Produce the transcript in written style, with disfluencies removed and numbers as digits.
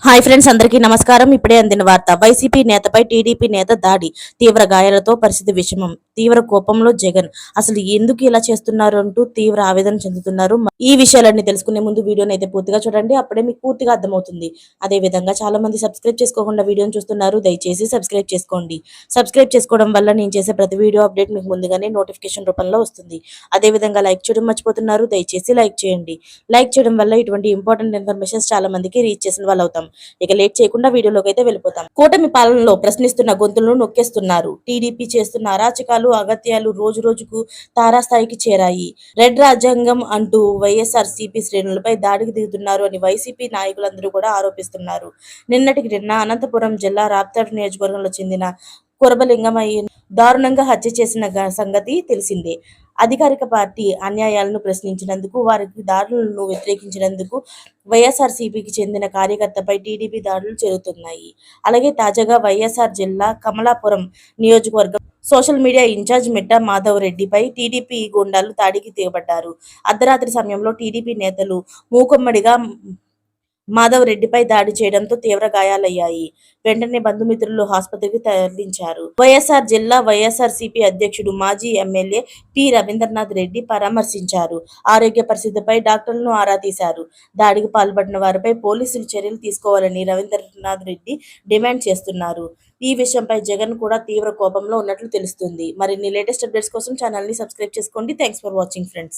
Hi friends, అందరికీ నమస్కారం. ఇప్పుడే అందిన వార్త. వైసీపీ నేతపై టీడీపీ నేత దాడి, తీవ్ర గాయాలతో పరిస్థితి విషమం. తీవ్ర కోపంలో జగన్. అసలు ఎందుకు ఇలా చేస్తున్నారు అంటూ తీవ్ర ఆవేదన చెందుతున్నారు. ఈ విషయాలన్నీ తెలుసుకునే ముందు వీడియోని అయితే పూర్తిగా చూడండి, అప్పుడే మీకు పూర్తిగా అర్థమవుతుంది. అదే విధంగా చాలా మంది సబ్స్క్రైబ్ చేసుకోకుండా వీడియోని చూస్తున్నారు. దయచేసి సబ్స్క్రైబ్ చేసుకోండి. సబ్స్క్రైబ్ చేసుకోవడం వల్ల నేను చేసే ప్రతి వీడియో అప్డేట్ మీకు ముందుగానే నోటిఫికేషన్ రూపంలో వస్తుంది. అదే విధంగా లైక్ చేయడం మర్చిపోతున్నారు. దయచేసి లైక్ చేయండి. లైక్ చేయడం వల్ల ఇటువంటి ఇంపార్టెంట్ ఇన్ఫర్మేషన్స్ చాలా మందికి రీచ్ చేసిన వాళ్ళు అవుతాం. ఇక లేట్ చేయకుండా వీడియోలోకి అయితే వెళ్ళిపోతాం. కూటమి పాలనలో ప్రశ్నిస్తున్న గొంతులను నొక్కేస్తున్నారు. టీడీపీ చేస్తున్న అరాచకాలు, అగత్యాలు రోజు రోజుకు తారాస్థాయికి చేరాయి. రెడ్ రాజ్యాంగం అంటూ వైఎస్ఆర్ సిపి శ్రేణులపై దాడికి దిగుతున్నారు అని వైసీపీ నాయకులందరూ కూడా ఆరోపిస్తున్నారు. నిన్నటికి నిన్న అనంతపురం జిల్లా రాప్తాడు నియోజకవర్గంలో చెందిన కురబలింగమయ్య దారుణంగా హత్య చేసిన సంగతి తెలిసిందే. అధికారిక పార్టీ అన్యాయాలను ప్రశ్నించినందుకు, వారికి దాడులను వ్యతిరేకించినందుకు వైఎస్ఆర్సీపీకి చెందిన కార్యకర్తపై టీడీపీ దాడులు జరుగుతున్నాయి. అలాగే తాజాగా వైఎస్ఆర్ జిల్లా కమలాపురం నియోజకవర్గం social media incharge Mitta Madhav రెడ్డిపై టీడీపీ గూండాలు దాడికి దిగబడ్డారు. అర్ధరాత్రి సమయంలో టీడీపీ నేతలు మూకుమ్మడిగా మాధవ్ రెడ్డిపై దాడి చేయడంతో తీవ్ర గాయాలయ్యాయి. వెంటనే బంధుమిత్రులు ఆసుపత్రికి తరలించారు. వైఎస్ఆర్ జిల్లా వైఎస్ఆర్సీపీ అధ్యక్షుడు, మాజీ ఎమ్మెల్యే పి రవీంద్రనాథ్ రెడ్డి పరామర్శించారు. ఆరోగ్య పరిస్థితిపై డాక్టర్లను ఆరా తీశారు. దాడికి పాల్పడిన వారిపై పోలీసులు చర్యలు తీసుకోవాలని రవీంద్రనాథ్ రెడ్డి డిమాండ్ చేస్తున్నారు. ఈ విషయంపై జగన్ కూడా తీవ్ర కోపంలో ఉన్నట్లు తెలుస్తుంది. మరిన్ని లేటెస్ట్ అప్డేట్స్ కోసం ఛానల్ ని సబ్స్క్రైబ్ చేసుకోండి. Thanks for watching friends.